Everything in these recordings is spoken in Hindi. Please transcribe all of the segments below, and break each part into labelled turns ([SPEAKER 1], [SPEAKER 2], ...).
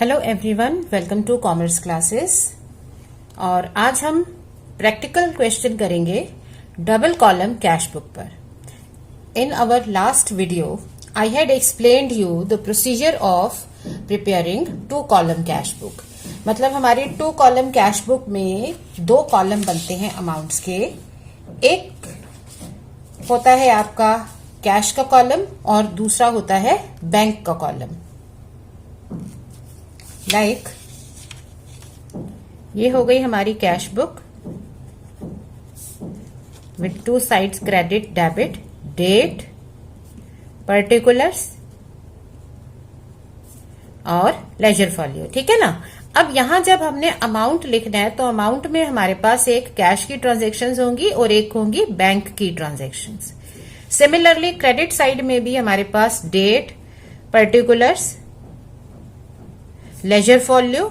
[SPEAKER 1] Hello everyone, welcome to commerce classes. और आज हम प्रैक्टिकल क्वेश्चन करेंगे डबल कॉलम कैश बुक पर। In our last video I had explained you the procedure of preparing two column cash book. मतलब हमारी टू कॉलम कैश बुक में दो कॉलम बनते हैं अमाउंट्स के। एक होता है आपका कैश का कॉलम और दूसरा होता है बैंक का कॉलम। लाइक ये हो गई हमारी cash book with two sides credit debit, date, particulars और लेजर फॉलियो। ठीक है ना। अब यहां जब हमने अमाउंट लिखना है तो अमाउंट में हमारे पास एक कैश की ट्रांजैक्शंस होंगी और एक होंगी बैंक की ट्रांजैक्शंस। सिमिलरली क्रेडिट साइड में भी हमारे पास डेट, पर्टिकुलर्स, लेजर फॉलियो,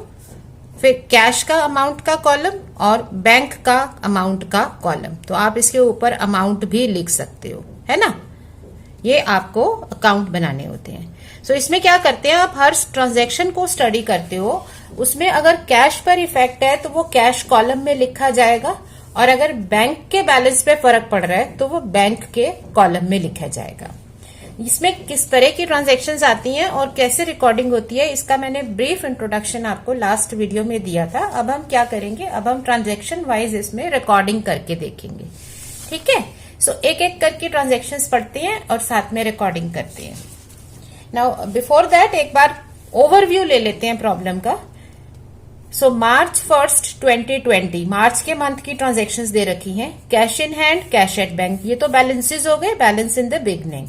[SPEAKER 1] फिर कैश का अमाउंट का कॉलम और बैंक का अमाउंट का कॉलम। तो आप इसके ऊपर अमाउंट भी लिख सकते हो, है ना। ये आपको अकाउंट बनाने होते हैं। सो इसमें क्या करते हैं, आप हर ट्रांजैक्शन को स्टडी करते हो, उसमें अगर कैश पर इफेक्ट है तो वो कैश कॉलम में लिखा जाएगा और अगर बैंक के बैलेंस पे फर्क पड़ रहा है तो वो बैंक के कॉलम में लिखा जाएगा। इसमें किस तरह की ट्रांजैक्शंस आती हैं और कैसे रिकॉर्डिंग होती है इसका मैंने ब्रीफ इंट्रोडक्शन आपको लास्ट वीडियो में दिया था। अब हम क्या करेंगे, अब हम ट्रांजैक्शन वाइज इसमें रिकॉर्डिंग करके देखेंगे। ठीक है। सो एक एक करके ट्रांजैक्शंस पढ़ते हैं और साथ में रिकॉर्डिंग करते हैं। नाउ बिफोर दैट एक बार ओवरव्यू ले लेते हैं प्रॉब्लम का। सो मार्च 1 2020 मार्च के मंथ की ट्रांजैक्शंस दे रखी हैं। Cash in hand, cash at bank, ये तो बैलेंसेज हो गए, बैलेंस इन द बिगनिंग।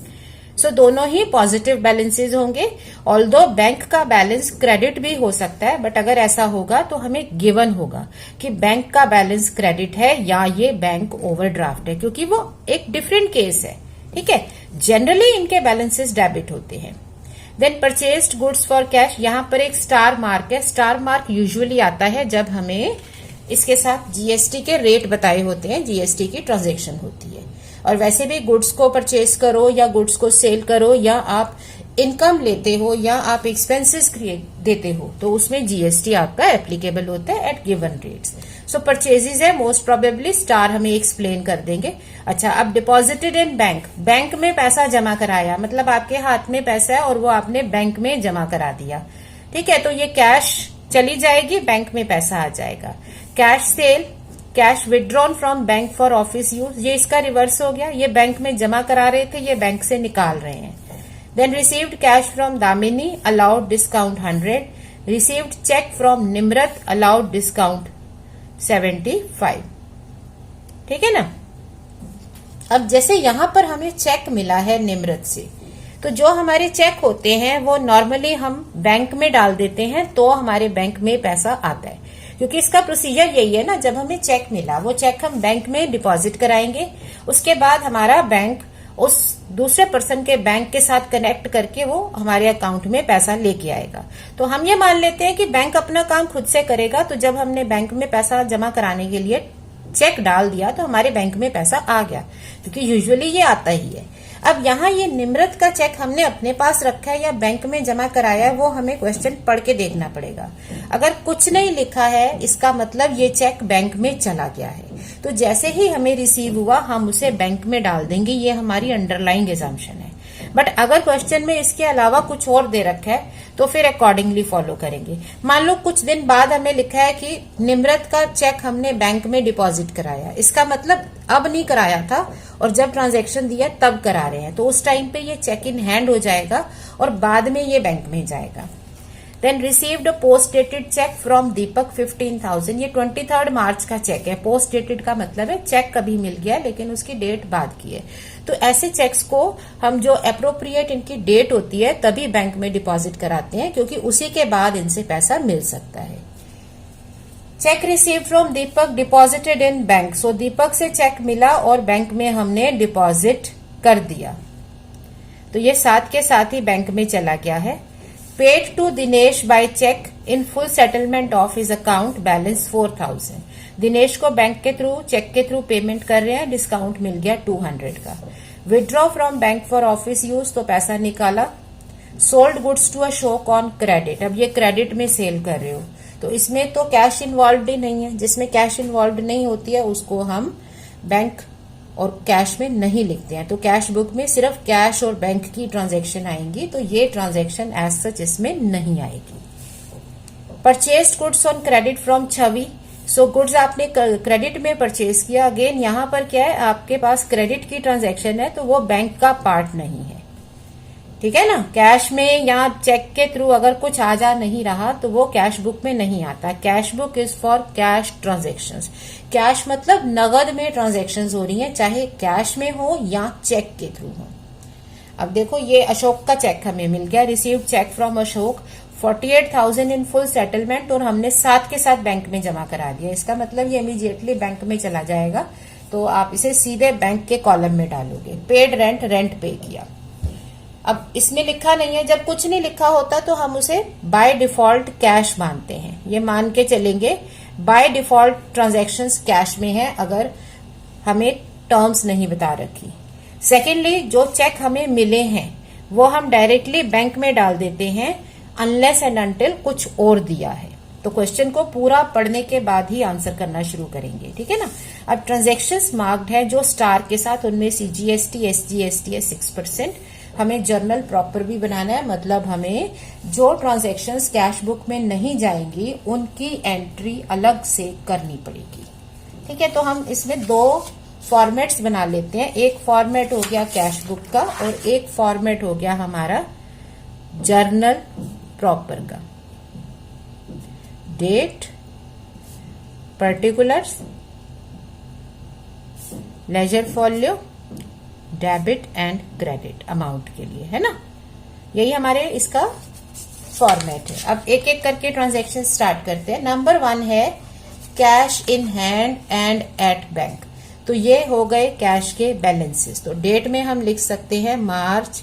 [SPEAKER 1] सो दोनों ही पॉजिटिव बैलेंसेज होंगे। ऑल्दो बैंक का बैलेंस क्रेडिट भी हो सकता है, बट अगर ऐसा होगा तो हमें गिवन होगा कि बैंक का बैलेंस क्रेडिट है या ये बैंक ओवरड्राफ्ट है, क्योंकि वो एक डिफरेंट केस है। ठीक है। जनरली इनके बैलेंसेस डेबिट होते हैं। Then purchased goods for cash, यहां पर एक स्टार मार्क है। स्टार मार्क यूजुअली आता है जब हमें इसके साथ जीएसटी के रेट बताए होते हैं, जीएसटी की ट्रांजैक्शन होती है। और वैसे भी गुड्स को परचेज करो या गुड्स को सेल करो या आप इनकम लेते हो या आप एक्सपेंसेस देते हो तो उसमें जीएसटी आपका एप्लीकेबल होता है एट गिवन रेट्स। सो परचेजेज है, मोस्ट प्रोबेबली स्टार हमें एक्सप्लेन कर देंगे। अच्छा, अब डिपॉजिटेड इन बैंक, बैंक में पैसा जमा कराया, मतलब आपके हाथ में पैसा है और वो आपने बैंक में जमा करा दिया। ठीक है। तो ये कैश चली जाएगी, बैंक में पैसा आ जाएगा। Cash cell, cash withdrawn from bank for office use, ये इसका रिवर्स हो गया। ये बैंक में जमा करा रहे थे, ये बैंक से निकाल रहे हैं। Then received cash from Damini, allowed discount 100। Received cheque from Nimrat, allowed discount 75। ठीक है ना। अब जैसे यहां पर हमें चेक मिला है निम्रत से, तो जो हमारे चेक होते हैं वो नॉर्मली हम बैंक में डाल देते हैं तो हमारे बैंक में पैसा आता है, क्योंकि इसका प्रोसीजर यही है ना। जब हमें चेक मिला, वो चेक हम बैंक में डिपॉजिट कराएंगे, उसके बाद हमारा बैंक उस दूसरे पर्सन के बैंक के साथ कनेक्ट करके वो हमारे अकाउंट में पैसा लेके आएगा। तो हम ये मान लेते हैं कि बैंक अपना काम खुद से करेगा। तो जब हमने बैंक में पैसा जमा कराने के लिए चेक डाल दिया तो हमारे बैंक में पैसा आ गया, क्योंकि यूजुअली ये आता ही है। अब यहाँ ये निम्रत का चेक हमने अपने पास रखा है या बैंक में जमा कराया है, वो हमें क्वेश्चन पढ़ के देखना पड़ेगा। अगर कुछ नहीं लिखा है इसका मतलब ये चेक बैंक में चला गया है। तो जैसे ही हमें रिसीव हुआ हम उसे बैंक में डाल देंगे, ये हमारी अंडरलाइंग एजम्पशन है। बट अगर क्वेश्चन में इसके अलावा कुछ और दे रखा है तो फिर अकॉर्डिंगली फॉलो करेंगे। मान लो कुछ दिन बाद हमें लिखा है कि निम्रत का चेक हमने बैंक में डिपॉजिट कराया, इसका मतलब अब नहीं कराया था और जब ट्रांजैक्शन दिया तब करा रहे हैं, तो उस टाइम पे ये चेक इन हैंड हो जाएगा और बाद में ये बैंक में जाएगा। Then received post dated cheque from Deepak 15,000, ये 23 मार्च का चेक है। पोस्ट डेटेड का मतलब है चेक कभी मिल गया लेकिन उसकी डेट बाद की है। तो ऐसे चेक्स को हम जो अप्रोप्रिएट इनकी डेट होती है तभी बैंक में डिपॉजिट कराते हैं, क्योंकि उसी के बाद इनसे पैसा मिल सकता है। Cheque receive from Deepak deposited in bank, so Deepak से चेक मिला और बैंक में हमने डिपॉजिट कर दिया, तो ये साथ के साथ ही बैंक में चला गया है। Paid to Dinesh by cheque in full settlement of his account, balance 4000। Dinesh को बैंक के थ्रू, चेक के थ्रू पेमेंट कर रहे हैं, डिस्काउंट मिल गया 200 का। Withdraw from bank for office use, तो पैसा निकाला sold goods to a shop on credit, अब ये क्रेडिट में सेल कर रहे हो तो इसमें तो कैश इन्वॉल्व ही नहीं है, जिसमें कैश इन्वॉल्व नहीं होती है उसको हम बैंक और कैश में नहीं लिखते हैं। तो कैश बुक में सिर्फ कैश और बैंक की ट्रांजैक्शन आएंगी, तो ये ट्रांजैक्शन एज सच इसमें नहीं आएगी। Purchased goods on credit from Chhavi, so goods आपने क्रेडिट में परचेज किया, अगेन यहां पर क्या है, आपके पास क्रेडिट की ट्रांजैक्शन है तो वो बैंक का पार्ट नहीं है, ठीक है ना। कैश में या चेक के थ्रू अगर कुछ आ जा नहीं रहा तो वो कैश बुक में नहीं आता। Cash book is for cash transactions, cash मतलब नगद में ट्रांजैक्शंस हो रही हैं, चाहे कैश में हो या चेक के थ्रू हो। अब देखो ये अशोक का चेक हमें मिल गया, received cheque from Ashok 48,000 in full settlement, और हमने साथ के साथ बैंक में जमा करा दिया। इसका मतलब ये इमीडिएटली बैंक में चला जाएगा, तो आप इसे सीधे बैंक के कॉलम में डालोगे। पेड रेंट, रेंट पे किया। अब इसमें लिखा नहीं है, जब कुछ नहीं लिखा होता तो हम उसे बाय डिफॉल्ट कैश मानते हैं, ये मान के चलेंगे बाय डिफॉल्ट ट्रांजैक्शंस कैश में है अगर हमें टर्म्स नहीं बता रखी। सेकेंडली जो चेक हमें मिले हैं वो हम डायरेक्टली बैंक में डाल देते हैं अनलेस एंड अनटिल कुछ और दिया है। तो क्वेश्चन को पूरा पढ़ने के बाद ही आंसर करना शुरू करेंगे, ठीक है ना। अब ट्रांजैक्शंस मार्क्ड है जो स्टार के साथ, उनमें CGST SGST है 6%। हमें जर्नल प्रॉपर भी बनाना है, मतलब हमें जो ट्रांजैक्शंस कैश बुक में नहीं जाएंगी उनकी एंट्री अलग से करनी पड़ेगी, ठीक है। तो हम इसमें दो फॉर्मेट्स बना लेते हैं, एक फॉर्मेट हो गया कैश बुक का और एक फॉर्मेट हो गया हमारा जर्नल प्रॉपर का। Date, particulars, ledger folio, debit and credit amount के लिए, है ना। यही हमारे इसका फॉर्मेट है। अब एक एक करके ट्रांजैक्शन स्टार्ट करते हैं। नंबर 1 है cash in hand and at bank, तो ये हो गए कैश के बैलेंसेस। तो डेट में हम लिख सकते हैं मार्च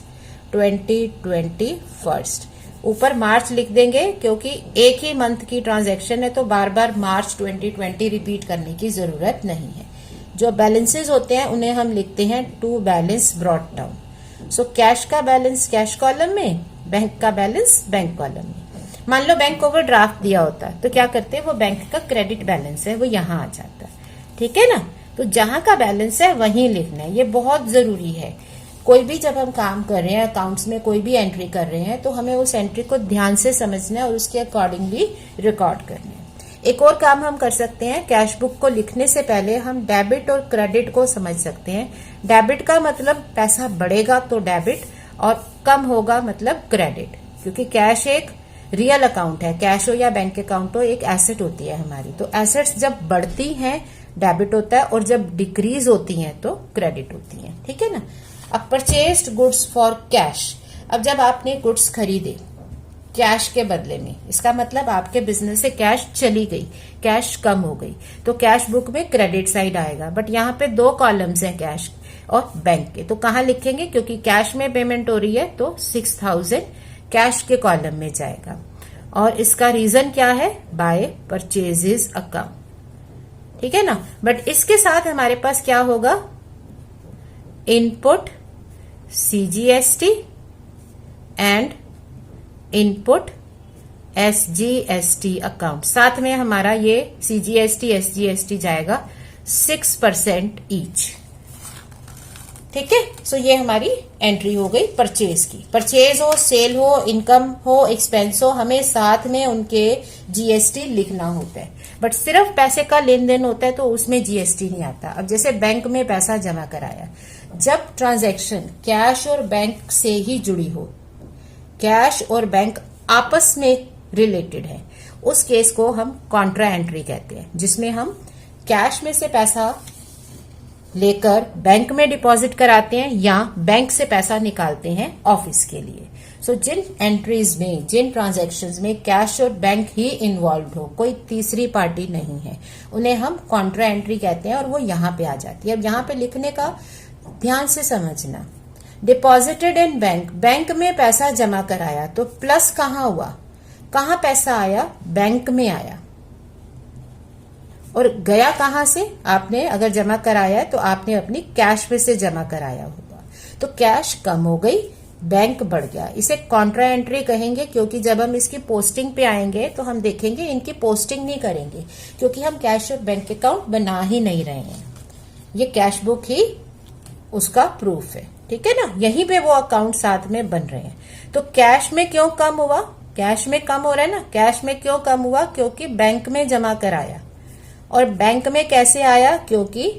[SPEAKER 1] 2021, ऊपर मार्च लिख देंगे क्योंकि एक ही मंथ की ट्रांजैक्शन है तो बार बार मार्च 2020 रिपीट करने की जरूरत नहीं है। जो बैलेंसेस होते हैं उन्हें हम लिखते हैं to balance brought down. So cash का बैलेंस कैश कॉलम में, बैंक का बैलेंस बैंक कॉलम में। मान लो बैंक ओवरड्राफ्ट दिया होता है तो क्या करते हैं, वो बैंक का क्रेडिट बैलेंस है वो यहां आ जाता है, ठीक है ना। तो जहां का बैलेंस है वहीं लिखना है, ये बहुत जरूरी है। कोई भी जब हम काम कर रहे हैं, अकाउंट्स में कोई भी एंट्री कर रहे हैं तो हमें उस एंट्री को ध्यान से समझना है और उसके अकॉर्डिंगली रिकॉर्ड करना है। एक और काम हम कर सकते हैं, कैश बुक को लिखने से पहले हम डेबिट और क्रेडिट को समझ सकते हैं। डेबिट का मतलब पैसा बढ़ेगा तो डेबिट, और कम होगा मतलब क्रेडिट, क्योंकि कैश एक रियल अकाउंट है, कैश हो या बैंक अकाउंट हो एक एसेट होती है हमारी। तो एसेट्स जब बढ़ती हैं डेबिट होता है और जब डिक्रीज होती हैं तो क्रेडिट होती है, ठीक है ना। अब परचेस्ड गुड्स फॉर कैश, अब जब आपने गुड्स खरीदे कैश के बदले में, इसका मतलब आपके बिजनेस से कैश चली गई, कैश कम हो गई, तो कैश बुक में क्रेडिट साइड आएगा। बट यहाँ पे दो कॉलम्स हैं कैश और बैंक के, तो कहाँ लिखेंगे, क्योंकि कैश में पेमेंट हो रही है तो 6,000 कैश के कॉलम में जाएगा। और इसका रीजन क्या है, बाय परचेजेस अकाउंट, ठीक है ना। बट इसके साथ हमारे पास क्या होगा, input CGST and input SGST account, साथ में हमारा ये CGST SGST जाएगा 6% ईच, ठीक है। सो ये हमारी एंट्री हो गई परचेज की। परचेज हो, सेल हो, इनकम हो, एक्सपेंस हो, हमें साथ में उनके GST लिखना होता है। बट सिर्फ पैसे का लेन देन होता है तो उसमें GST नहीं आता। अब जैसे बैंक में पैसा जमा कराया, जब ट्रांजैक्शन कैश और बैंक से ही जुड़ी हो, कैश और बैंक आपस में रिलेटेड है, उस केस को हम कॉन्ट्रा एंट्री कहते हैं, जिसमें हम कैश में से पैसा लेकर बैंक में डिपॉजिट कराते हैं या बैंक से पैसा निकालते हैं ऑफिस के लिए। सो जिन एंट्रीज में, जिन ट्रांजैक्शंस में कैश और बैंक ही इन्वॉल्व हो, कोई तीसरी पार्टी नहीं है, उन्हें हम कॉन्ट्रा एंट्री कहते हैं और वो यहां पे आ जाती है। अब यहां पे लिखने का ध्यान से समझना, डिपॉजिटेड इन बैंक, बैंक में पैसा जमा कराया तो प्लस कहां हुआ, कहां पैसा आया, बैंक में आया, और गया कहां से, आपने अगर जमा कराया है तो आपने अपनी कैश में से जमा कराया होगा, तो कैश कम हो गई, बैंक बढ़ गया। इसे कॉन्ट्रा एंट्री कहेंगे, क्योंकि जब हम इसकी पोस्टिंग पे आएंगे तो हम देखेंगे इनकी पोस्टिंग नहीं करेंगे, क्योंकि हम कैश और बैंक अकाउंट बना ही नहीं रहे हैं। ये कैश बुक ही उसका प्रूफ है, ठीक है ना। यहीं पे वो अकाउंट साथ में बन रहे हैं। तो कैश में क्यों कम हुआ? कैश में कम हो रहा है ना। कैश में क्यों कम हुआ? क्योंकि बैंक में जमा कराया। और बैंक में कैसे आया? क्योंकि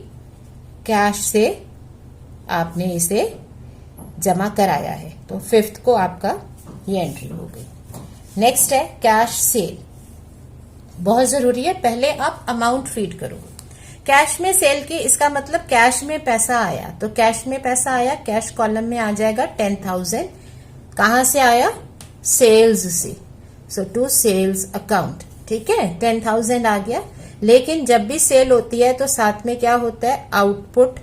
[SPEAKER 1] कैश से आपने इसे जमा कराया है। तो फिफ्थ को आपका ये एंट्री हो गई। नेक्स्ट है कैश सेल। बहुत जरूरी है, पहले आप अमाउंट फीड करो। कैश में सेल की, इसका मतलब कैश में पैसा आया। तो कैश में पैसा आया, कैश कॉलम में आ जाएगा 10,000। कहां से आया? सेल्स से। सो टू सेल्स अकाउंट, ठीक है, 10,000 आ गया। लेकिन जब भी सेल होती है तो साथ में क्या होता है? Output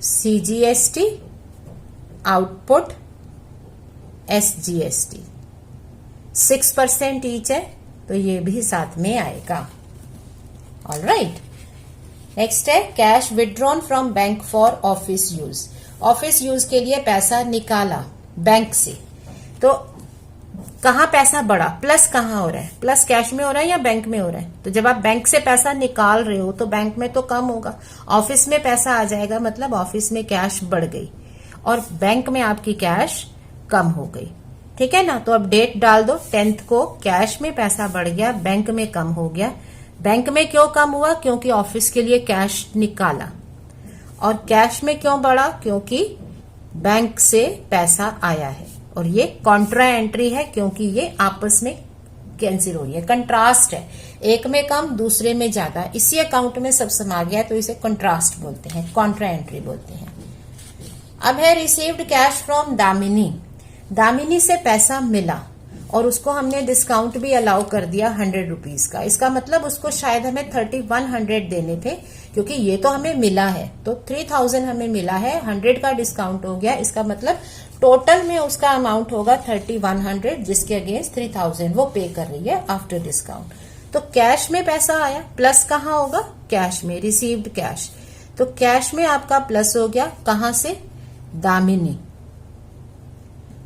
[SPEAKER 1] CGST, output SGST। 6% each है, तो ये भी साथ में आएगा। ऑलराइट। नेक्स्ट है cash withdrawn from bank for office use. Office use के लिए पैसा निकाला बैंक से, तो कहाँ पैसा बढ़ा? प्लस कहाँ हो रहा है? प्लस कैश में हो रहा है या बैंक में हो रहा है? तो जब आप बैंक से पैसा निकाल रहे हो तो बैंक में तो कम होगा, ऑफिस में पैसा आ जाएगा, मतलब ऑफिस में कैश बढ़ गई और बैंक में आपकी कैश कम हो गई, ठीक है ना। तो अब डेट डाल दो 10th को। कैश में पैसा बढ़ गया, बैंक में कम हो गया। बैंक में क्यों कम हुआ? क्योंकि ऑफिस के लिए कैश निकाला। और कैश में क्यों बढ़ा? क्योंकि बैंक से पैसा आया है। और ये कॉन्ट्रा एंट्री है, क्योंकि ये आपस में कैंसिल हो रही है, कंट्रास्ट है। एक में कम, दूसरे में ज्यादा, इसी अकाउंट में सब समा गया, तो इसे कंट्रास्ट बोलते हैं, कॉन्ट्रा एंट्री बोलते हैं। अब है received cash from Damini. Damini से पैसा मिला और उसको हमने डिस्काउंट भी अलाउ कर दिया 100 रुपीज का। इसका मतलब उसको शायद हमें 3100 देने थे, क्योंकि ये तो हमें मिला है। तो 3000 हमें मिला है, 100 का डिस्काउंट हो गया। इसका मतलब टोटल में उसका अमाउंट होगा 3100, जिसके अगेंस्ट 3000 वो पे कर रही है आफ्टर डिस्काउंट। तो कैश में पैसा आया, प्लस कहाँ होगा? कैश में, रिसीव्ड कैश। तो कैश में आपका प्लस हो गया, कहां से? दामिनी,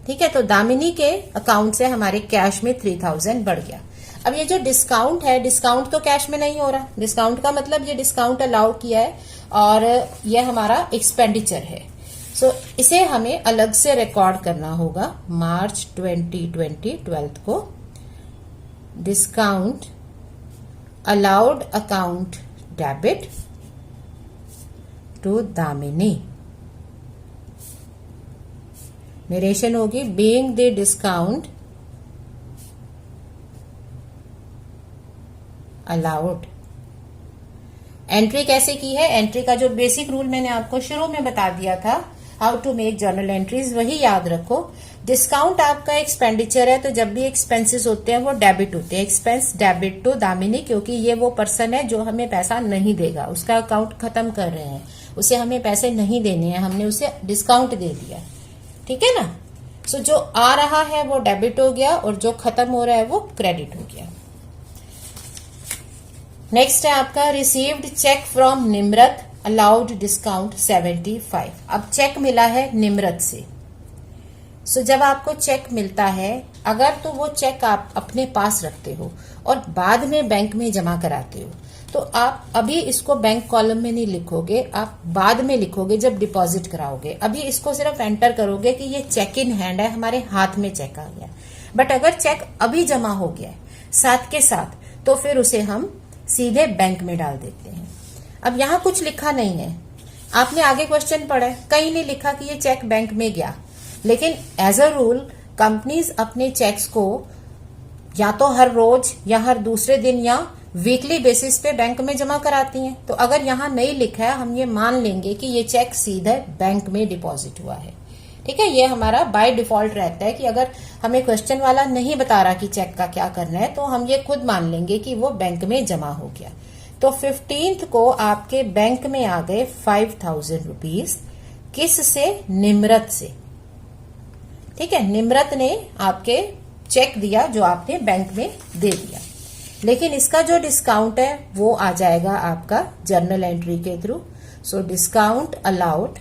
[SPEAKER 1] ठीक है। तो दामिनी के अकाउंट से हमारे कैश में 3000 बढ़ गया। अब ये जो डिस्काउंट है, डिस्काउंट तो कैश में नहीं हो रहा। डिस्काउंट का मतलब ये डिस्काउंट अलाउ किया है और ये हमारा एक्सपेंडिचर है। सो इसे हमें अलग से रिकॉर्ड करना होगा। मार्च 2020 12th को discount allowed account debit to Damini. Narration होगी being the discount allowed. Entry कैसे की है? एंट्री का जो बेसिक रूल मैंने आपको शुरू में बता दिया था, how to make journal entries, वही याद रखो। डिस्काउंट आपका एक्सपेंडिचर है, तो जब भी एक्सपेंसेस होते हैं वो डेबिट होते हैं। एक्सपेंस डेबिट टू दामिनी, क्योंकि ये वो पर्सन है जो हमें पैसा नहीं देगा, उसका अकाउंट खत्म कर रहे हैं, उसे हमें पैसे नहीं देने हैं, हमने उसे डिस्काउंट दे दिया, ठीक है ना। सो जो आ रहा है वो डेबिट हो गया और जो खत्म हो रहा है वो क्रेडिट हो गया। नेक्स्ट है आपका received cheque from Nimrat allowed discount 75। अब चेक मिला है निम्रत से। सो जब आपको चेक मिलता है, अगर तो वो चेक आप अपने पास रखते हो और बाद में बैंक में जमा कराते हो, तो आप अभी इसको बैंक कॉलम में नहीं लिखोगे, आप बाद में लिखोगे जब डिपॉजिट कराओगे। अभी इसको सिर्फ एंटर करोगे कि ये चेक इन हैंड है, हमारे हाथ में चेक आ गया। बट अगर चेक अभी जमा हो गया साथ के साथ, तो फिर उसे हम सीधे बैंक में डाल देते हैं। अब यहाँ कुछ लिखा नहीं है, आपने आगे क्वेश्चन पढ़ा है, कहीं नहीं लिखा कि ये चेक बैंक में गया। लेकिन एज अ रूल कंपनीज अपने चेक्स को या तो हर रोज या हर दूसरे दिन या वीकली बेसिस पे बैंक में जमा कराती हैं। तो अगर यहाँ नहीं लिखा है, हम ये मान लेंगे कि ये चेक सीधे बैंक में डिपॉजिट हुआ है, ठीक है। ये हमारा बाय डिफॉल्ट रहता है कि अगर हमें क्वेश्चन वाला नहीं बता रहा कि चेक का क्या करना है, तो हम ये खुद मान लेंगे कि वो बैंक में जमा हो गया। तो 15th को आपके बैंक में आ गए 5000 रुपीज। किस से? निम्रत से, ठीक है। निम्रत ने आपके चेक दिया जो आपने बैंक में दे दिया, लेकिन इसका जो डिस्काउंट है वो आ जाएगा आपका जर्नल एंट्री के थ्रू। सो डिस्काउंट अलाउड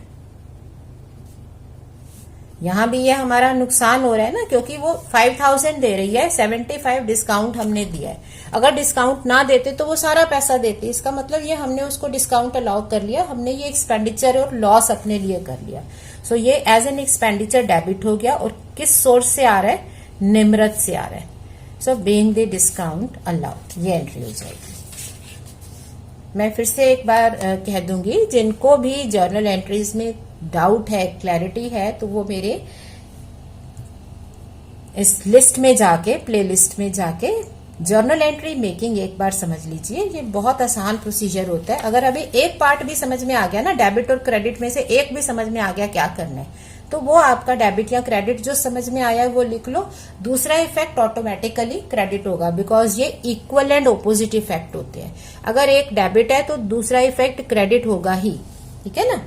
[SPEAKER 1] यहां भी ये हमारा नुकसान हो रहा है ना, क्योंकि वो 5000 दे रही है, 75 डिस्काउंट हमने दिया है। अगर डिस्काउंट ना देते तो वो सारा पैसा देते, इसका मतलब ये हमने उसको डिस्काउंट अलाउ कर लिया, हमने ये एक्सपेंडिचर और लॉस अपने लिए कर लिया। सो ये एज एन एक्सपेंडिचर डेबिट हो गया। और किस सोर्स से आ रहा है? निम्रत से आ रहा है। So being the discount allowed, ये एंट्री हो जाएगी। मैं फिर से एक बार कह दूंगी, जिनको भी जर्नल एंट्रीज में डाउट है, क्लैरिटी है, तो वो मेरे इस लिस्ट में जाके, प्ले लिस्ट में जाके जर्नल एंट्री मेकिंग एक बार समझ लीजिए। ये बहुत आसान प्रोसीजर होता है। अगर अभी एक पार्ट भी समझ में आ गया ना, डेबिट और क्रेडिट में से एक भी समझ में आ गया क्या करना है, तो वो आपका डेबिट या क्रेडिट जो समझ में आया है वो लिख लो। दूसरा इफेक्ट ऑटोमेटिकली क्रेडिट होगा, बिकॉज ये इक्वल एंड ऑपोजिट इफेक्ट होते हैं। अगर एक डेबिट है तो दूसरा इफेक्ट क्रेडिट होगा ही, ठीक है ना।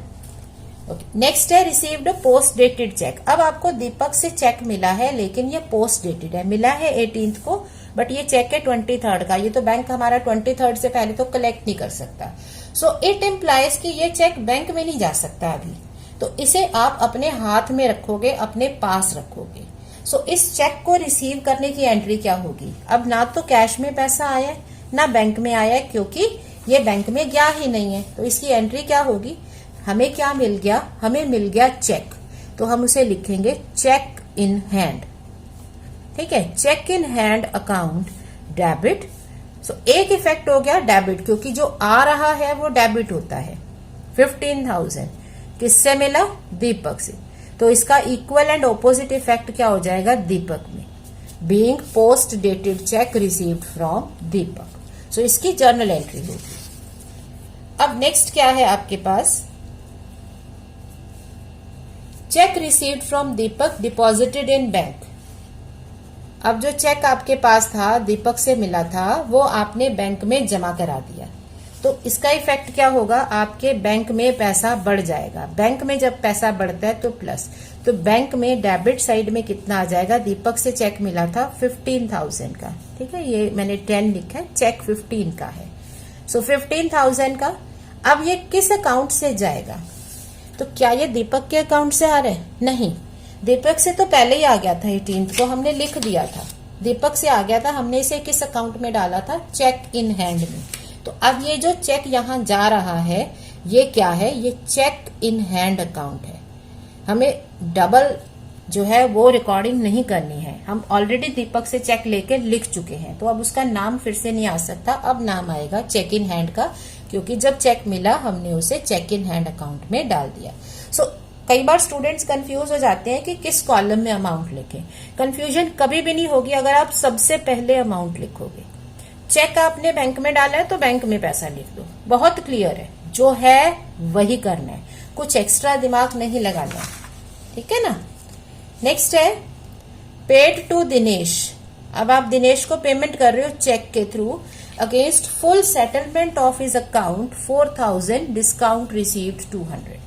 [SPEAKER 1] ओके, नेक्स्ट है रिसीव्ड पोस्ट डेटेड चेक। अब आपको दीपक से चेक मिला है, लेकिन ये पोस्ट डेटेड है, मिला है 18th को, बट ये चेक है 23rd का। ये तो बैंक हमारा 23rd से पहले तो कलेक्ट नहीं कर सकता। सो इट इम्प्लाइज कि ये चेक बैंक में नहीं जा सकता अभी, तो इसे आप अपने हाथ में रखोगे, अपने पास रखोगे। सो इस चेक को रिसीव करने की एंट्री क्या होगी? अब ना तो कैश में पैसा आया है, ना बैंक में आया है, क्योंकि ये बैंक में गया ही नहीं है। तो इसकी एंट्री क्या होगी? हमें क्या मिल गया? हमें मिल गया चेक, तो हम उसे लिखेंगे चेक इन हैंड। ठीक है, cheque in hand account debit. So एक इफेक्ट हो गया डेबिट, क्योंकि जो आ रहा है वो डेबिट होता है। 15,000 किससे मिला? दीपक से। तो इसका इक्वल एंड ऑपोजिट इफेक्ट क्या हो जाएगा? दीपक में। Being post dated cheque received from Deepak. So इसकी जर्नल एंट्री होगी। अब नेक्स्ट क्या है आपके पास? Cheque received from Deepak deposited in bank. अब जो चेक आपके पास था, दीपक से मिला था, वो आपने बैंक में जमा करा दिया। तो इसका इफेक्ट क्या होगा? आपके बैंक में पैसा बढ़ जाएगा। बैंक में जब पैसा बढ़ता है तो प्लस, तो बैंक में डेबिट साइड में कितना आ जाएगा? दीपक से चेक मिला था 15,000 का, ठीक है, ये मैंने 10 लिखा है, चेक 15 का है। सो 15,000 का अब ये किस अकाउंट से जाएगा? तो क्या ये दीपक के अकाउंट से आ रहा है? नहीं, दीपक से तो पहले ही आ गया था, 18th को हमने लिख दिया था, दीपक से आ गया था। हमने इसे किस अकाउंट में डाला था? चेक इन हैंड में। तो अब ये जो चेक यहां जा रहा है, ये क्या है? ये चेक इन हैंड अकाउंट है। हमें डबल जो है वो रिकॉर्डिंग नहीं करनी है। हम ऑलरेडी दीपक से चेक लेके लिख चुके हैं, तो अब उसका नाम फिर से नहीं आ सकता। अब नाम आएगा चेक इन हैंड का, क्योंकि जब चेक मिला हमने उसे चेक इन हैंड अकाउंट में डाल दिया। सो कई बार स्टूडेंट्स कंफ्यूज हो जाते हैं कि किस कॉलम में अमाउंट लिखें। कंफ्यूजन कभी भी नहीं होगी अगर आप सबसे पहले अमाउंट लिखोगे। चेक आपने बैंक में डाला है तो बैंक में पैसा लिख दो, बहुत क्लियर है, जो है वही करना है, कुछ एक्स्ट्रा दिमाग नहीं लगाना, ठीक है ना। नेक्स्ट है पेड टू दिनेश। अब आप दिनेश को पेमेंट कर रहे हो चेक के through against full settlement of his account 4,000 discount received 200।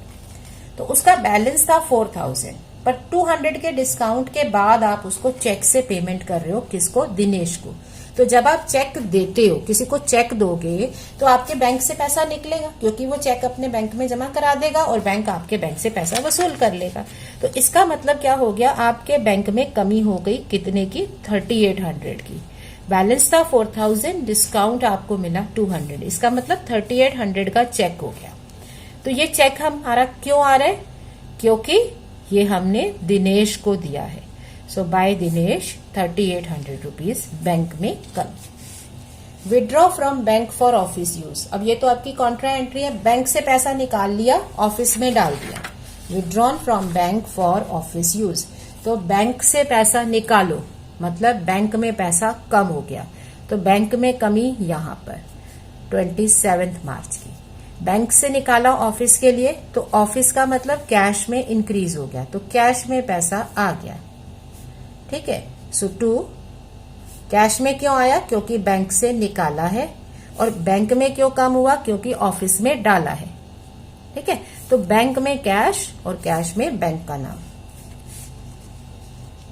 [SPEAKER 1] तो उसका बैलेंस था 4,000, पर 200 के डिस्काउंट के बाद आप उसको चेक से पेमेंट कर रहे हो। किसको? दिनेश को। तो जब आप चेक देते हो, किसी को चेक दोगे, तो आपके बैंक से पैसा निकलेगा, क्योंकि वो चेक अपने बैंक में जमा करा देगा और बैंक आपके बैंक से पैसा वसूल कर लेगा। तो इसका मतलब क्या हो गया? आपके बैंक में कमी हो गई कितने की? 3,800 की। बैलेंस था 4,000, डिस्काउंट आपको मिला 200, इसका मतलब 3,800 का चेक हो गया। तो ये चेक हमारा क्यों आ रहा है? क्योंकि ये हमने दिनेश को दिया है। So by Dinesh 3,800 rupees bank में कम। Withdraw from bank for office use. अब ये तो आपकी कॉन्ट्रा एंट्री है, बैंक से पैसा निकाल लिया, ऑफिस में डाल दिया। Withdrawn from bank for office use, तो बैंक से पैसा निकालो, मतलब बैंक में पैसा कम हो गया। तो बैंक में कमी यहां पर 27 मार्च की। बैंक से निकाला ऑफिस के लिए, तो ऑफिस का मतलब कैश में इंक्रीज हो गया, तो कैश में पैसा आ गया, ठीक है। सो 2 कैश में क्यों आया? क्योंकि बैंक से निकाला है। और बैंक में क्यों कम हुआ? क्योंकि ऑफिस में डाला है, ठीक है। तो बैंक में कैश और कैश में बैंक का नाम।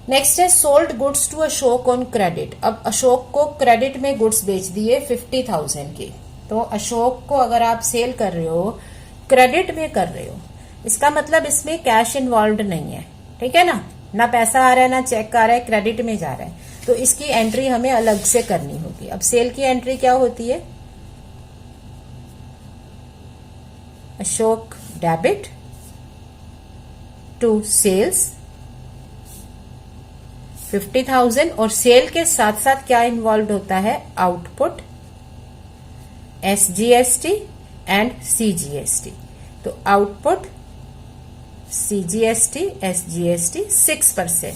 [SPEAKER 1] नेक्स्ट है sold goods to Ashok on credit. अब अशोक को क्रेडिट में गुड्स बेच दिए 50,000 की। तो अशोक को अगर आप सेल कर रहे हो, क्रेडिट में कर रहे हो, इसका मतलब इसमें कैश इन्वॉल्व नहीं है, ठीक है ना पैसा आ रहा है ना चेक आ रहा है, क्रेडिट में जा रहा है, तो इसकी एंट्री हमें अलग से करनी होगी। अब सेल की एंट्री क्या होती है, अशोक डेबिट टू सेल्स 50,000, और सेल के साथ साथ क्या इन्वॉल्व होता है, आउटपुट, SGST एंड CGST। तो आउटपुट, CGST, SGST 6%।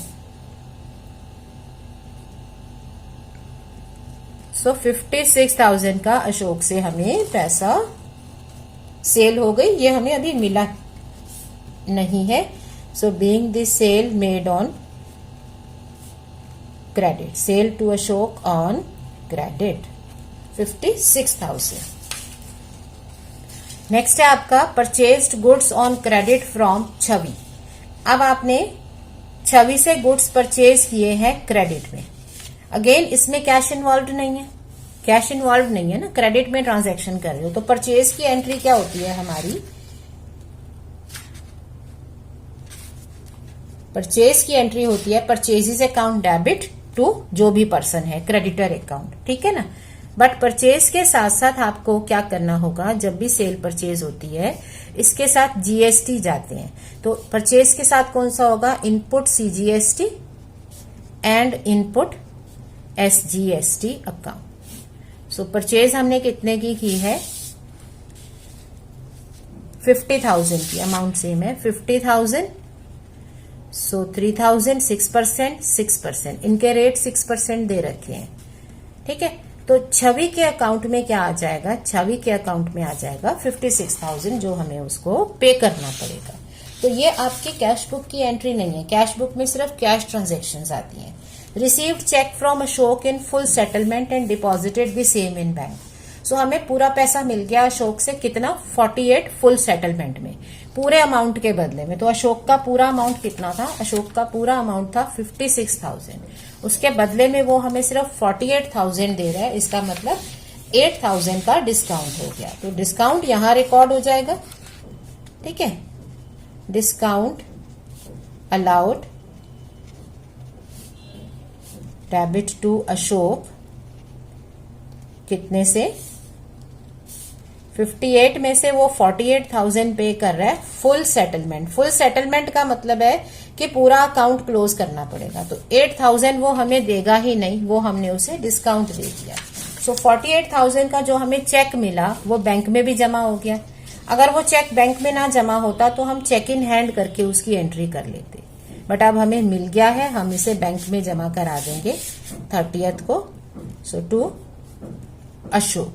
[SPEAKER 1] सो 56,000 का अशोक से हमें पैसा सेल हो गई, ये हमें अभी मिला नहीं है। So being this sale made on credit, sale to Ashok on credit 56,000। Next है आपका purchased goods on credit from Chhavi. अब आपने छवि से गुड्स परचेज किए हैं क्रेडिट में। अगेन इसमें कैश इन्वॉल्व नहीं है, कैश इन्वॉल्व नहीं है ना, क्रेडिट में ट्रांजैक्शन कर रहे हो। तो परचेज की एंट्री क्या होती है हमारी, परचेज की एंट्री होती है परचेजेस अकाउंट डेबिट टू जो भी पर्सन है, क्रेडिटर अकाउंट, ठीक है ना। बट परचेज के साथ साथ आपको क्या करना होगा, जब भी सेल परचेज होती है इसके साथ GST जाते हैं। तो परचेज के साथ कौन सा होगा, input CGST and input SGST account. So purchase हमने कितने की है, 50,000 की, अमाउंट सेम है 50,000। सो 3,000 6%, 6%, इनके रेट 6% दे रखे हैं, ठीक है। तो छवि के अकाउंट में क्या आ जाएगा, छवि के अकाउंट में आ जाएगा 56,000 जो हमें उसको पे करना पड़ेगा। तो ये आपकी कैश बुक की एंट्री नहीं है, कैश बुक में सिर्फ कैश ट्रांजैक्शंस आती हैं। Received cheque from Ashok in full settlement and deposited the same in bank. So हमें पूरा पैसा मिल गया अशोक से, कितना, 48 फुल सेटलमेंट में, पूरे अमाउंट के बदले में। तो अशोक का पूरा अमाउंट कितना था, अशोक का पूरा अमाउंट था 56,000, उसके बदले में वो हमें सिर्फ 48,000 दे रहा है। इसका मतलब 8,000 का डिस्काउंट हो गया। तो डिस्काउंट यहां रिकॉर्ड हो जाएगा, ठीक है। Discount allowed debit to Ashok कितने से, 58 में से वो 48,000 पे कर रहा है फुल सेटलमेंट। फुल सेटलमेंट का मतलब है कि पूरा अकाउंट क्लोज करना पड़ेगा। तो 8,000 वो हमें देगा ही नहीं, वो हमने उसे डिस्काउंट दे दिया। सो 48,000 का जो हमें चेक मिला वो बैंक में भी जमा हो गया। अगर वो चेक बैंक में ना जमा होता तो हम चेक इन हैंड करके उसकी एंट्री कर लेते, बट अब हमें मिल गया है, हम इसे बैंक में जमा करा देंगे 30th को। सो टू अशोक,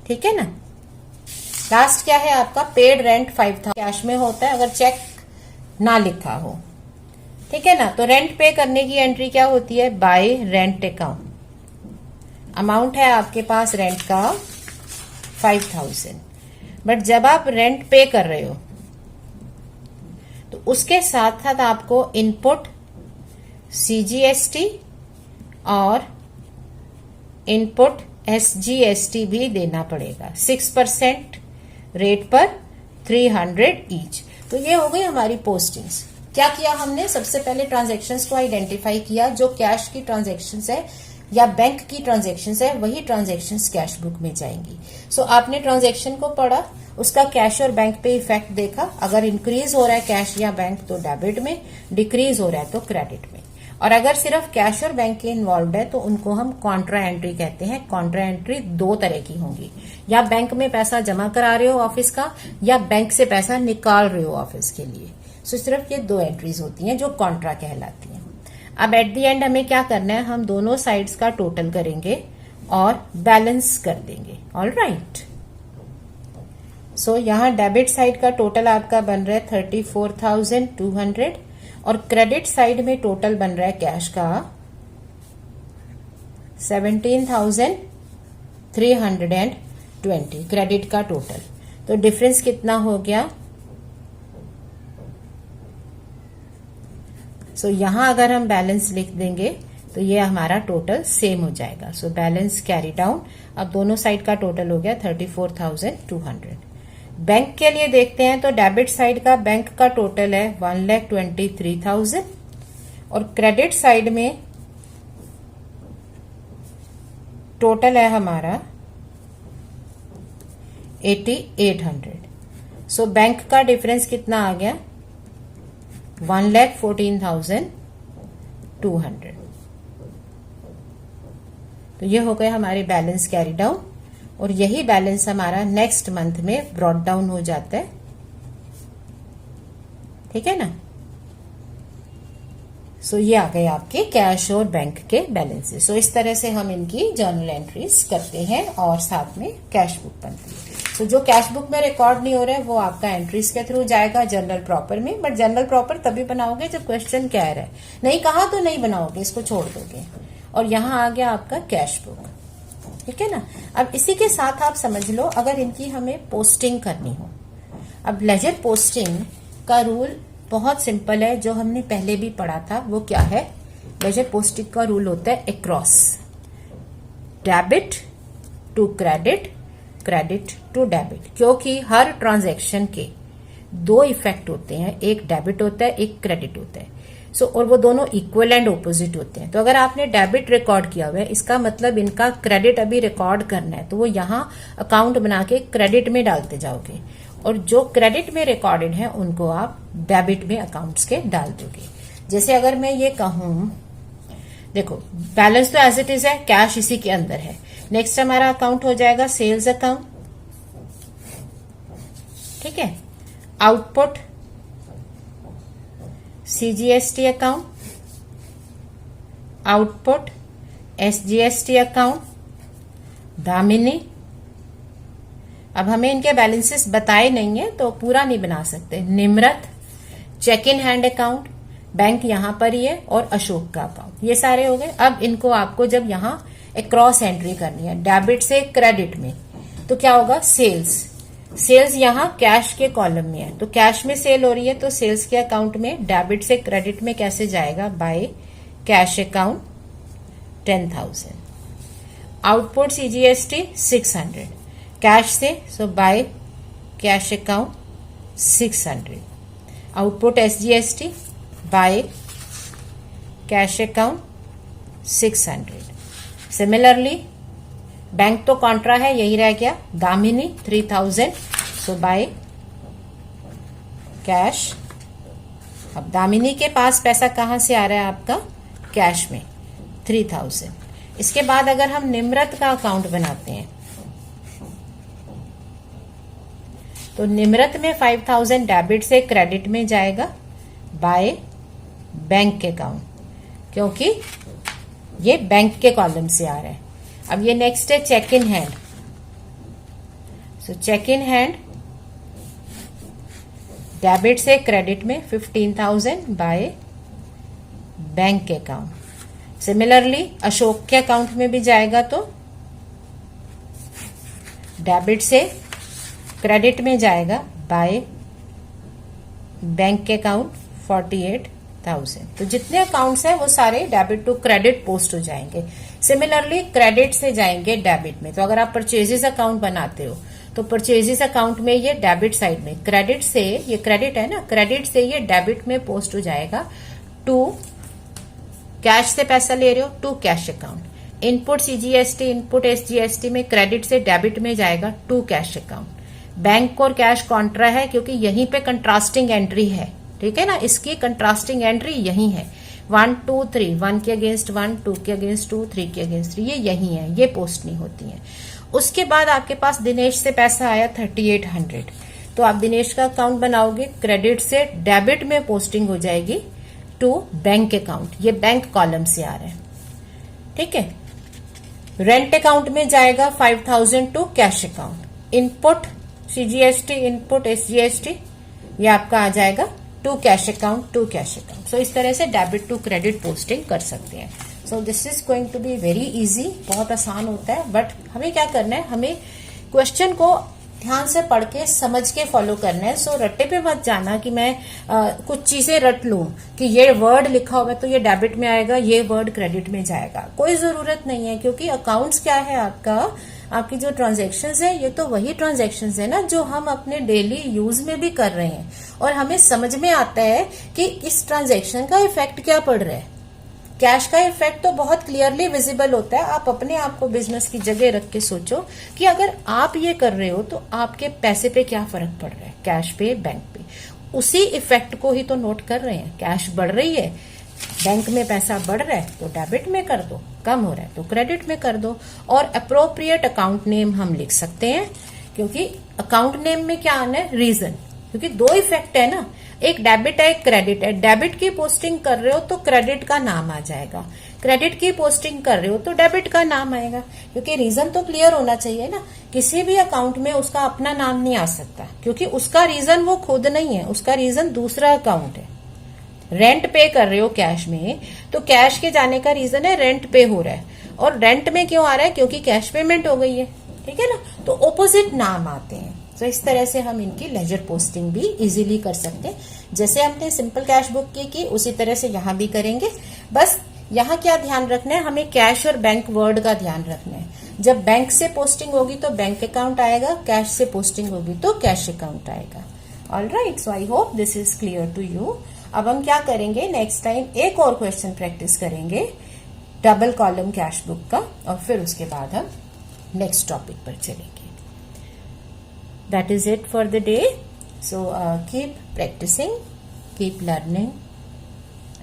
[SPEAKER 1] ठीक है ना। लास्ट क्या है आपका, पेड रेंट 5,000 कैश में होता है अगर चेक ना लिखा हो, ठीक है ना। तो रेंट पे करने की एंट्री क्या होती है, बाय रेंट अकाउंट। अमाउंट है आपके पास रेंट का 5,000, बट जब आप रेंट पे कर रहे हो तो उसके साथ साथ आपको इनपुट CGST और इनपुट SGST भी देना पड़ेगा 6% रेट पर 300 ईच। तो ये हो गई हमारी पोस्टिंग्स। क्या किया हमने, सबसे पहले ट्रांजैक्शंस को आइडेंटिफाई किया, जो कैश की ट्रांजैक्शंस है या बैंक की ट्रांजैक्शंस है वही ट्रांजैक्शंस कैश बुक में जाएंगी। सो आपने ट्रांजैक्शन को पढ़ा, उसका कैश और बैंक पे इफेक्ट देखा। अगर इंक्रीज हो रहा है कैश या बैंक तो डेबिट में, डिक्रीज हो रहा है तो क्रेडिट में। और अगर सिर्फ कैश और बैंक के इन्वॉल्व है तो उनको हम कॉन्ट्रा एंट्री कहते हैं। कॉन्ट्रा एंट्री दो तरह की होंगी, या बैंक में पैसा जमा करा रहे हो ऑफिस का, या बैंक से पैसा निकाल रहे हो ऑफिस के लिए। सो सिर्फ ये दो एंट्रीज होती हैं जो कॉन्ट्रा कहलाती हैं। अब एट दी एंड हमें क्या करना है, हम दोनों साइड्स का टोटल करेंगे और बैलेंस कर देंगे। All right. सो यहाँ डेबिट साइड का टोटल आपका बन रहा है 34,200 और क्रेडिट साइड में टोटल बन रहा है कैश का 17,320 क्रेडिट का टोटल। तो डिफरेंस कितना हो गया, सो यहां अगर हम बैलेंस लिख देंगे तो ये हमारा टोटल सेम हो जाएगा। सो बैलेंस कैरी डाउन, अब दोनों साइड का टोटल हो गया 34,200। बैंक के लिए देखते हैं तो डेबिट साइड का बैंक का टोटल है 1,23,000 और क्रेडिट साइड में टोटल है हमारा 8,800। सो बैंक का डिफरेंस कितना आ गया 1,14,200। तो ये हो गए हमारे बैलेंस कैरी डाउन और यही बैलेंस हमारा नेक्स्ट मंथ में ब्रॉट डाउन हो जाता है। ठीक है ना। सो ये आ गए आपके कैश और बैंक के बैलेंसेस। सो इस तरह से हम इनकी जर्नल एंट्रीज करते हैं और साथ में कैश बुक बनती है। सो जो कैश बुक में रिकॉर्ड नहीं हो रहा है वो आपका एंट्रीज के थ्रू जाएगा जर्नल प्रॉपर में, बट जर्नल प्रॉपर तभी बनाओगे जब क्वेश्चन कह रहा है, नहीं कहा तो नहीं बनाओगे, इसको छोड़ दोगे। और यहाँ आ गया आपका कैश बुक। ठीक है ना। अब इसी के साथ आप समझ लो अगर इनकी हमें पोस्टिंग करनी हो, अब लेजर पोस्टिंग का रूल बहुत सिंपल है, जो हमने पहले भी पढ़ा था। वो क्या है, लेजर पोस्टिंग का रूल होता है across debit to credit, credit to debit, क्योंकि हर ट्रांजैक्शन के दो इफेक्ट होते हैं, एक डेबिट होता है एक क्रेडिट होता है। और वो दोनों इक्वल एंड ऑपोजिट होते हैं। तो अगर आपने डेबिट रिकॉर्ड किया हुआ है, इसका मतलब इनका क्रेडिट अभी रिकॉर्ड करना है, तो वो यहाँ अकाउंट बना के क्रेडिट में डालते जाओगे और जो क्रेडिट में रिकॉर्डेड है उनको आप डेबिट में अकाउंट्स के डाल दोगे। जैसे अगर मैं ये कहूं, देखो बैलेंस तो एज इट इज है, कैश इसी के अंदर है। नेक्स्ट हमारा अकाउंट हो जाएगा सेल्स अकाउंट। ठीक है। Output CGST account, output SGST account, Damini. अब हमें इनके बैलेंसेस बताए नहीं है तो पूरा नहीं बना सकते। Nimrat, cheque in hand account, bank यहां पर ही है, और अशोक का अकाउंट, ये सारे हो गए। अब इनको आपको जब यहां क्रॉस एंट्री करनी है डेबिट से क्रेडिट में, तो क्या होगा, सेल्स, सेल्स यहां कैश के कॉलम में है, तो कैश में सेल हो रही है तो सेल्स के अकाउंट में डेबिट से क्रेडिट में कैसे जाएगा, by cash account 10,000। Output CGST 600 cash से, so by cash account 600। Output SGST by cash account 600। Similarly bank तो कॉन्ट्रा है, यही रह गया, दामिनी 3,000, सो बाय कैश। अब दामिनी के पास पैसा कहां से आ रहा है आपका, कैश में 3,000। इसके बाद अगर हम निम्रत का अकाउंट बनाते हैं तो निम्रत में 5,000 डेबिट से क्रेडिट में जाएगा बाय बैंक अकाउंट, क्योंकि ये बैंक के कॉलम से आ रहा है। अब ये नेक्स्ट है cheque in hand. So cheque in hand debit से क्रेडिट में 15,000 by bank account. Similarly Ashok के अकाउंट में भी जाएगा तो डेबिट से क्रेडिट में जाएगा बाय बैंक अकाउंट 48,000। तो जितने अकाउंट्स हैं वो सारे डेबिट टू क्रेडिट पोस्ट हो जाएंगे। सिमिलरली क्रेडिट से जाएंगे डेबिट में। तो अगर आप परचेजेस अकाउंट बनाते हो तो परचेजेस अकाउंट में ये डेबिट साइड में, क्रेडिट से, ये क्रेडिट है ना, क्रेडिट से ये डेबिट में पोस्ट हो जाएगा टू कैश से पैसा ले रहे हो to cash account. Input CGST, input SGST में क्रेडिट से डेबिट में जाएगा टू कैश अकाउंट। बैंक और कैश कॉन्ट्रा है क्योंकि यहीं पे कंट्रास्टिंग एंट्री है। ठीक है ना, इसकी कंट्रास्टिंग एंट्री यही है। 1 2 3, 1 के अगेंस्ट 1, 2 के अगेंस्ट 2, 3 के अगेंस्ट 3, ये यही है, ये पोस्ट नहीं होती है। उसके बाद आपके पास दिनेश से पैसा आया 3,800, तो आप दिनेश का अकाउंट बनाओगे, क्रेडिट से डेबिट में पोस्टिंग हो जाएगी टू बैंक अकाउंट, ये बैंक कॉलम से आ रहा है। ठीक है। रेंट अकाउंट में जाएगा 5,000 to cash account. Input CGST, input SGST, ये आपका आ जाएगा to cash account, to cash account. So इस तरह से डेबिट टू क्रेडिट पोस्टिंग कर सकते हैं। So this is going to be very easy, बहुत आसान होता है। बट हमें क्या करना है, हमें क्वेश्चन को ध्यान से पढ़ के समझ के फॉलो करना है। सो रट्टे पे मत जाना कि मैं कुछ चीजें रट लूं कि ये वर्ड लिखा हुआ है तो ये डेबिट में आएगा, ये वर्ड क्रेडिट में जाएगा। कोई जरूरत नहीं है, क्योंकि अकाउंट्स क्या है आपका, आपकी जो ट्रांजैक्शंस है ये तो वही ट्रांजैक्शंस है ना जो हम अपने डेली यूज में भी कर रहे हैं, और हमें समझ में आता है कि इस ट्रांजैक्शन का इफेक्ट क्या पड़ रहा है। कैश का इफेक्ट तो बहुत क्लियरली विजिबल होता है। आप अपने आप को बिजनेस की जगह रख के सोचो कि अगर आप ये कर रहे हो तो आपके पैसे पे क्या फर्क पड़ रहा है, कैश पे, बैंक पे। उसी इफेक्ट को ही तो नोट कर रहे हैं। कैश बढ़ रही है, बैंक में पैसा बढ़ रहा है तो डेबिट में कर दो, कम हो रहा है तो क्रेडिट में कर दो। और अप्रोप्रिएट अकाउंट नेम हम लिख सकते हैं, क्योंकि अकाउंट नेम में क्या आना है, रीजन, क्योंकि दो इफेक्ट है ना, एक डेबिट है एक क्रेडिट है। डेबिट की पोस्टिंग कर रहे हो तो क्रेडिट का नाम आ जाएगा, क्रेडिट की पोस्टिंग कर रहे हो तो डेबिट का नाम आएगा, क्योंकि रीजन तो क्लियर होना चाहिए ना। किसी भी अकाउंट में उसका अपना नाम नहीं आ सकता, क्योंकि उसका रीजन वो खुद नहीं है, उसका रीजन दूसरा अकाउंट है। रेंट पे कर रहे हो कैश में, तो कैश के जाने का रीजन है रेंट पे हो रहा है, और रेंट में क्यों आ रहा है, क्योंकि कैश पेमेंट हो गई है, ठीक है ना। तो ऑपोजिट नाम आते हैं। तो इस तरह से हम इनकी लेजर पोस्टिंग भी इजीली कर सकते हैं। जैसे हमने सिंपल कैश बुक की उसी तरह से यहाँ भी करेंगे। बस यहाँ क्या ध्यान रखना है, हमें कैश और बैंक वर्ड का ध्यान रखना है। जब बैंक से पोस्टिंग होगी तो बैंक अकाउंट आएगा, कैश से पोस्टिंग होगी तो कैश अकाउंट आएगा। Alright, so I hope this is clear to you. अब हम क्या करेंगे, नेक्स्ट टाइम एक और क्वेश्चन प्रैक्टिस करेंगे डबल कॉलम कैश बुक का, और फिर उसके बाद हम नेक्स्ट टॉपिक पर चलेंगे। That is it for the day. So keep practicing, keep learning,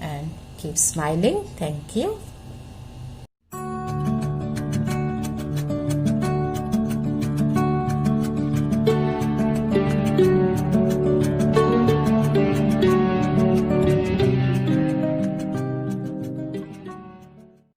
[SPEAKER 1] and keep smiling. Thank you.